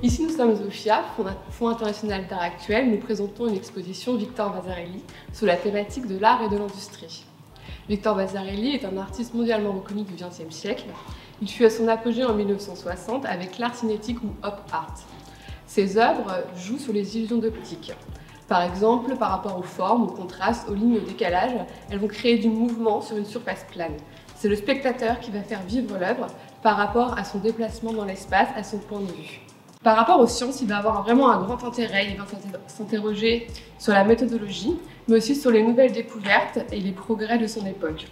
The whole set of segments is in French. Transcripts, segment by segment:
Ici, nous sommes au FIA, Fonds international d'art actuel. Nous présentons une exposition Victor Vasarely sur la thématique de l'art et de l'industrie. Victor Vasarely est un artiste mondialement reconnu du XXe siècle. Il fut à son apogée en 1960 avec l'art cinétique ou op art. Ses œuvres jouent sur les illusions d'optique. Par exemple, par rapport aux formes, aux contrastes, aux lignes, au décalage, elles vont créer du mouvement sur une surface plane. C'est le spectateur qui va faire vivre l'œuvre par rapport à son déplacement dans l'espace, à son point de vue. Par rapport aux sciences, il va avoir vraiment un grand intérêt. Il va s'interroger sur la méthodologie, mais aussi sur les nouvelles découvertes et les progrès de son époque.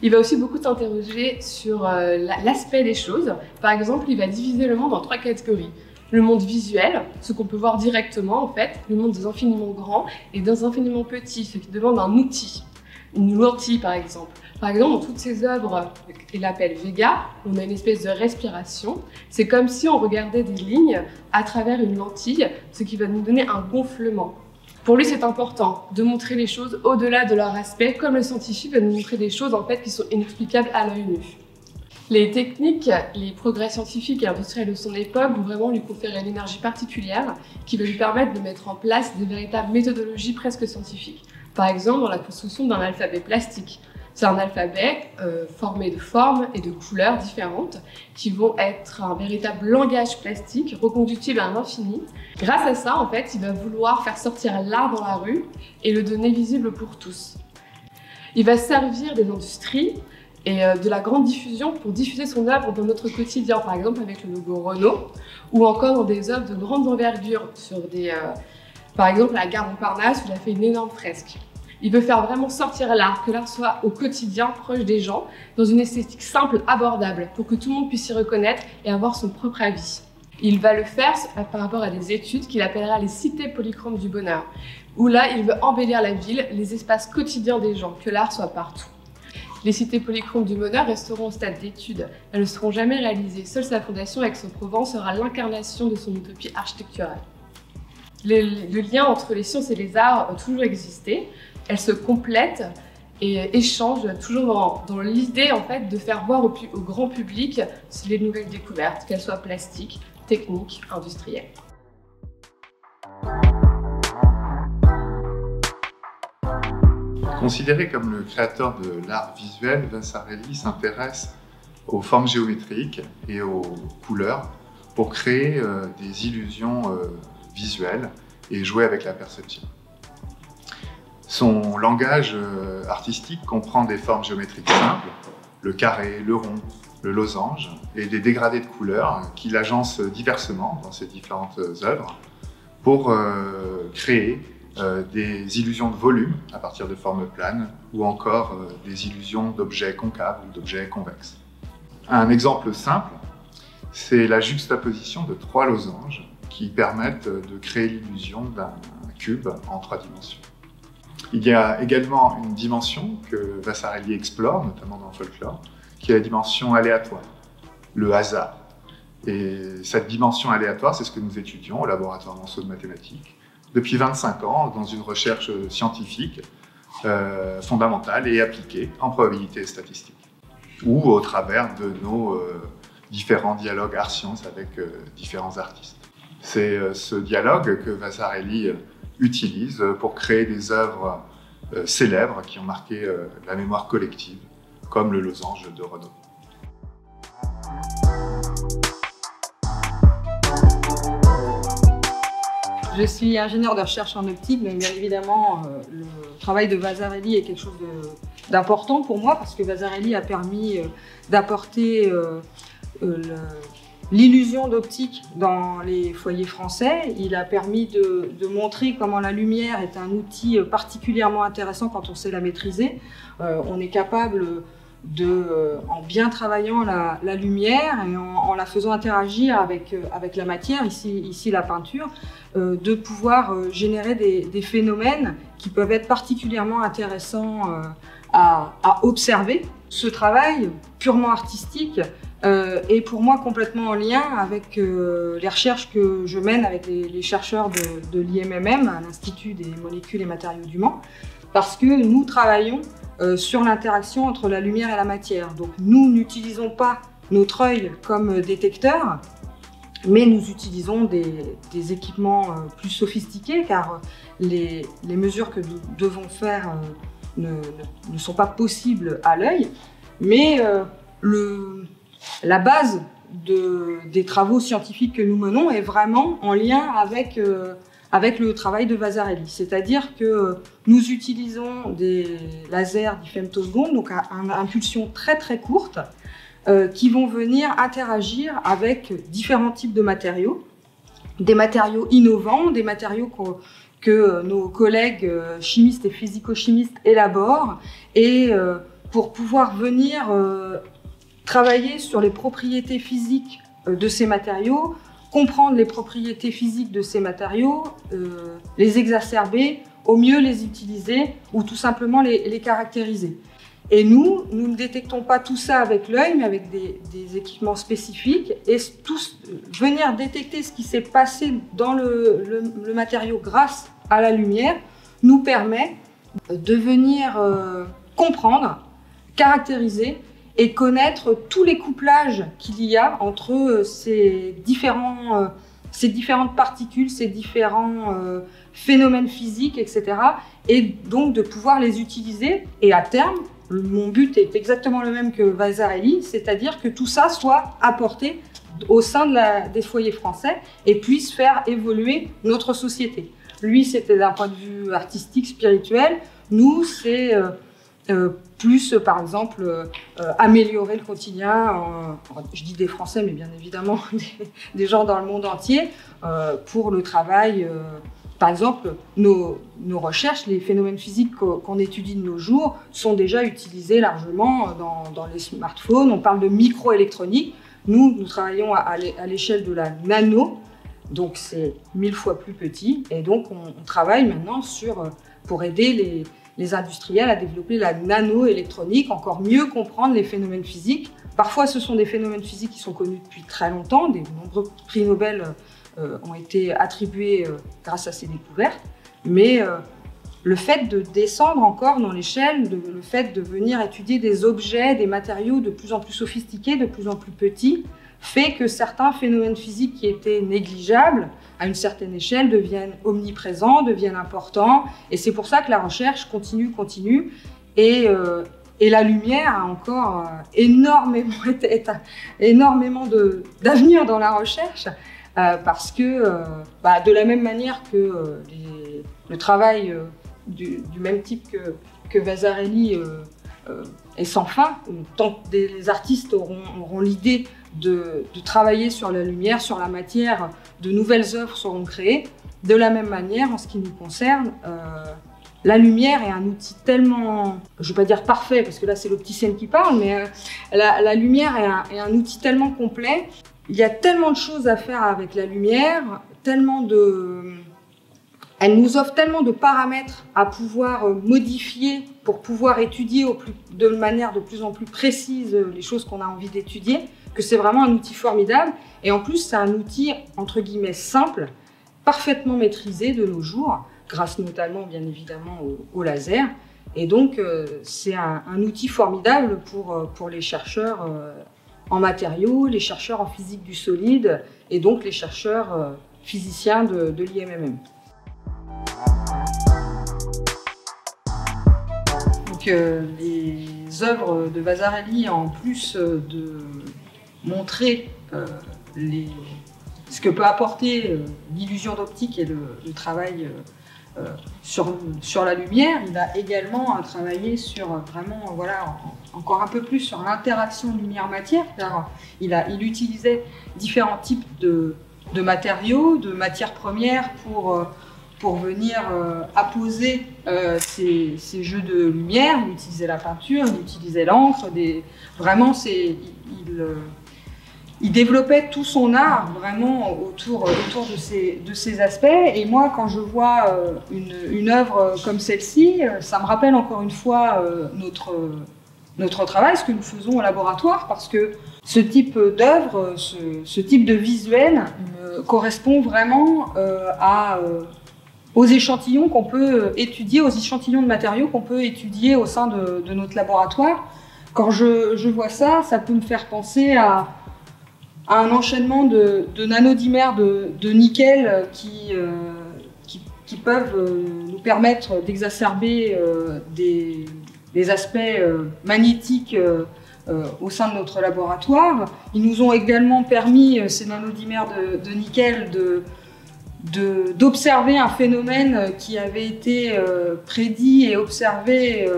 Il va aussi beaucoup s'interroger sur l'aspect des choses. Par exemple, il va diviser le monde en 3 catégories. Le monde visuel, ce qu'on peut voir directement en fait, le monde des infiniment grands et des infiniment petits, ce qui demande un outil, une lentille par exemple. Par exemple, dans toutes ses œuvres, il appelle Vega, on a une espèce de respiration. C'est comme si on regardait des lignes à travers une lentille, ce qui va nous donner un gonflement. Pour lui, c'est important de montrer les choses au-delà de leur aspect, comme le scientifique va nous montrer des choses en fait qui sont inexplicables à l'œil nu. Les techniques, les progrès scientifiques et industriels de son époque vont vraiment lui conférer une énergie particulière qui va lui permettre de mettre en place de véritables méthodologies presque scientifiques. Par exemple, dans la construction d'un alphabet plastique. C'est un alphabet formé de formes et de couleurs différentes qui vont être un véritable langage plastique reconductible à l'infini. Grâce à ça, en fait, il va vouloir faire sortir l'art dans la rue et le donner visible pour tous. Il va servir des industries et de la grande diffusion pour diffuser son œuvre dans notre quotidien, par exemple avec le logo Renault ou encore dans des œuvres de grande envergure sur par exemple à la gare Montparnasse où il a fait une énorme fresque. Il veut faire vraiment sortir l'art, que l'art soit au quotidien, proche des gens, dans une esthétique simple, abordable, pour que tout le monde puisse s'y reconnaître et avoir son propre avis. Il va le faire par rapport à des études qu'il appellera les cités polychromes du bonheur, où là, il veut embellir la ville, les espaces quotidiens des gens, que l'art soit partout. Les cités polychromes du bonheur resteront au stade d'études. Elles ne seront jamais réalisées. Seule sa fondation, Aix-en-Provence, sera l'incarnation de son utopie architecturale. Le lien entre les sciences et les arts a toujours existé. Elles se complètent et échangent toujours dans l'idée en fait, de faire voir au grand public les nouvelles découvertes, qu'elles soient plastiques, techniques, industrielles. Considéré comme le créateur de l'art visuel, Vasarely s'intéresse aux formes géométriques et aux couleurs pour créer des illusions visuelles et jouer avec la perception. Son langage artistique comprend des formes géométriques simples, le carré, le rond, le losange, et des dégradés de couleurs qu'il agence diversement dans ses différentes œuvres pour créer des illusions de volume à partir de formes planes ou encore des illusions d'objets concaves ou d'objets convexes. Un exemple simple, c'est la juxtaposition de 3 losanges qui permettent de créer l'illusion d'un cube en 3 dimensions. Il y a également une dimension que Vasarely explore, notamment dans le folklore, qui est la dimension aléatoire, le hasard. Et cette dimension aléatoire, c'est ce que nous étudions au laboratoire Monceau de mathématiques depuis 25 ans dans une recherche scientifique fondamentale et appliquée en probabilité et statistique, ou au travers de nos différents dialogues art-sciences avec différents artistes. C'est ce dialogue que Vasarely utilise pour créer des œuvres célèbres qui ont marqué la mémoire collective, comme le losange de Renault. Je suis ingénieure de recherche en optique, mais bien évidemment, le travail de Vasarely est quelque chose d'important pour moi, parce que Vasarely a permis d'apporter l'illusion d'optique dans les foyers français. Il a permis de montrer comment la lumière est un outil particulièrement intéressant quand on sait la maîtriser. On est capable en bien travaillant la lumière et en la faisant interagir avec la matière, ici la peinture, de pouvoir générer des phénomènes qui peuvent être particulièrement intéressants à observer. Ce travail purement artistique est pour moi complètement en lien avec les recherches que je mène avec les chercheurs de l'IMMM, à l'Institut des molécules et matériaux du Mans, parce que nous travaillons sur l'interaction entre la lumière et la matière. Donc nous n'utilisons pas notre œil comme détecteur, Mais nous utilisons des équipements plus sophistiqués car les mesures que nous devons faire ne sont pas possibles à l'œil. Mais la base des travaux scientifiques que nous menons est vraiment en lien avec le travail de Vasarely. C'est-à-dire que nous utilisons des lasers d'10 femtosecondes, donc à impulsion très très courte, qui vont venir interagir avec différents types de matériaux, des matériaux innovants, des matériaux que nos collègues chimistes et physico-chimistes élaborent, et pour pouvoir venir travailler sur les propriétés physiques de ces matériaux, comprendre les propriétés physiques de ces matériaux, les exacerber, au mieux les utiliser ou tout simplement les caractériser. Et nous ne détectons pas tout ça avec l'œil, mais avec des équipements spécifiques. Et venir détecter ce qui s'est passé dans le matériau grâce à la lumière nous permet de venir comprendre, caractériser et connaître tous les couplages qu'il y a entre ces différentes particules, ces différents phénomènes physiques, etc. Et donc de pouvoir les utiliser. Et à terme, mon but est exactement le même que Vasarely, c'est-à-dire que tout ça soit apporté au sein des foyers français et puisse faire évoluer notre société. Lui, c'était d'un point de vue artistique, spirituel. Nous, c'est plus, par exemple, améliorer le quotidien, je dis des Français, mais bien évidemment des gens dans le monde entier, pour le travail. Par exemple, nos recherches, les phénomènes physiques qu'on étudie de nos jours sont déjà utilisés largement dans les smartphones. On parle de microélectronique. Nous travaillons à l'échelle de la nano, donc c'est 1000 fois plus petit. Et donc, on travaille maintenant pour aider les industriels à développer la nanoélectronique, encore mieux comprendre les phénomènes physiques. Parfois, ce sont des phénomènes physiques qui sont connus depuis très longtemps. De nombreux prix Nobel ont été attribués grâce à ces découvertes. Mais le fait de descendre encore dans l'échelle, le fait de venir étudier des objets, des matériaux de plus en plus sophistiqués, de plus en plus petits, fait que certains phénomènes physiques qui étaient négligeables à une certaine échelle deviennent omniprésents, deviennent importants. Et c'est pour ça que la recherche continue. Et la lumière a encore énormément d'avenir dans la recherche, parce que de la même manière que le travail du même type que Vasarely est sans fin, tant que les artistes auront l'idée de travailler sur la lumière, sur la matière, de nouvelles œuvres seront créées. De la même manière, en ce qui nous concerne, la lumière est un outil tellement, je ne vais pas dire parfait, parce que là c'est l'opticienne qui parle, mais la lumière est un outil tellement complet. Il y a tellement de choses à faire avec la lumière, elle nous offre tellement de paramètres à pouvoir modifier pour pouvoir étudier de manière de plus en plus précise les choses qu'on a envie d'étudier, que c'est vraiment un outil formidable. Et en plus, c'est un outil, entre guillemets, simple, parfaitement maîtrisé de nos jours, grâce notamment, bien évidemment, au laser. Et donc, c'est un outil formidable pour les chercheurs en matériaux, les chercheurs en physique du solide, et donc les chercheurs physiciens de l'IMMM. Donc, les œuvres de Vasarely, en plus de montrer ce que peut apporter l'illusion d'optique et le travail sur la lumière, il a également travaillé sur vraiment, encore un peu plus sur l'interaction lumière-matière, car il utilisait différents types de matériaux, de matières premières pour venir apposer ces jeux de lumière. Il utilisait la peinture, il utilisait l'encre, vraiment il développait tout son art vraiment autour de ces aspects. Et moi, quand je vois une œuvre comme celle-ci, ça me rappelle encore une fois notre travail, ce que nous faisons au laboratoire, parce que ce type d'œuvre, ce type de visuel correspond vraiment aux échantillons qu'on peut étudier, aux échantillons de matériaux qu'on peut étudier au sein de notre laboratoire. Quand je vois ça, ça peut me faire penser à un enchaînement de nanodimères de nickel qui peuvent nous permettre d'exacerber des aspects magnétiques au sein de notre laboratoire. Ils nous ont également permis, ces nanodimères de nickel, d'observer un phénomène qui avait été prédit et observé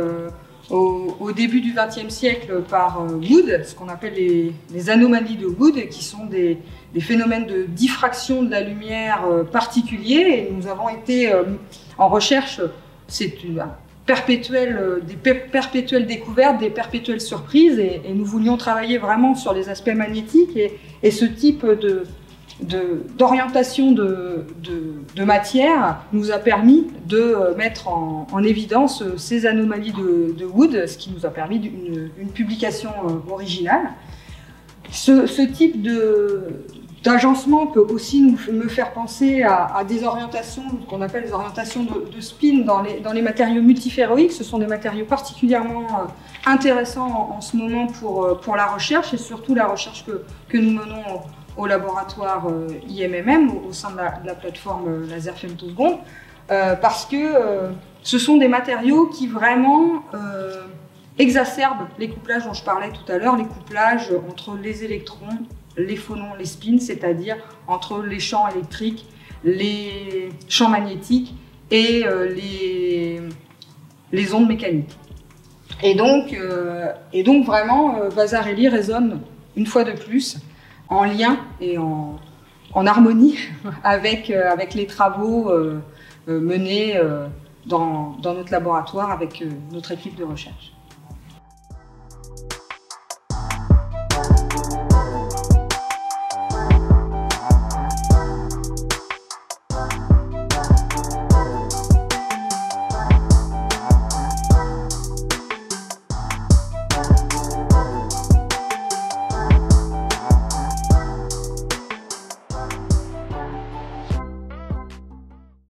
au début du XXe siècle par Wood, ce qu'on appelle les anomalies de Wood, qui sont des phénomènes de diffraction de la lumière particuliers. Et nous avons été en recherche, c'est des perpétuelles découvertes, des perpétuelles surprises, et nous voulions travailler vraiment sur les aspects magnétiques, et ce type d'orientation de matière nous a permis de mettre en évidence ces anomalies de Wood, ce qui nous a permis une publication originale. Ce type d'agencement peut aussi me faire penser à des orientations qu'on appelle les orientations de spin dans les matériaux multiferroïques. Ce sont des matériaux particulièrement intéressants en ce moment pour la recherche, et surtout la recherche que nous menons au laboratoire IMMM, au sein de la plateforme laser femtoseconde, parce que ce sont des matériaux qui vraiment exacerbent les couplages dont je parlais tout à l'heure, les couplages entre les électrons, les phonons, les spins, c'est-à-dire entre les champs électriques, les champs magnétiques et les ondes mécaniques. Et donc vraiment, Vasarely résonne une fois de plus en lien et en harmonie avec les travaux menés dans notre laboratoire avec notre équipe de recherche.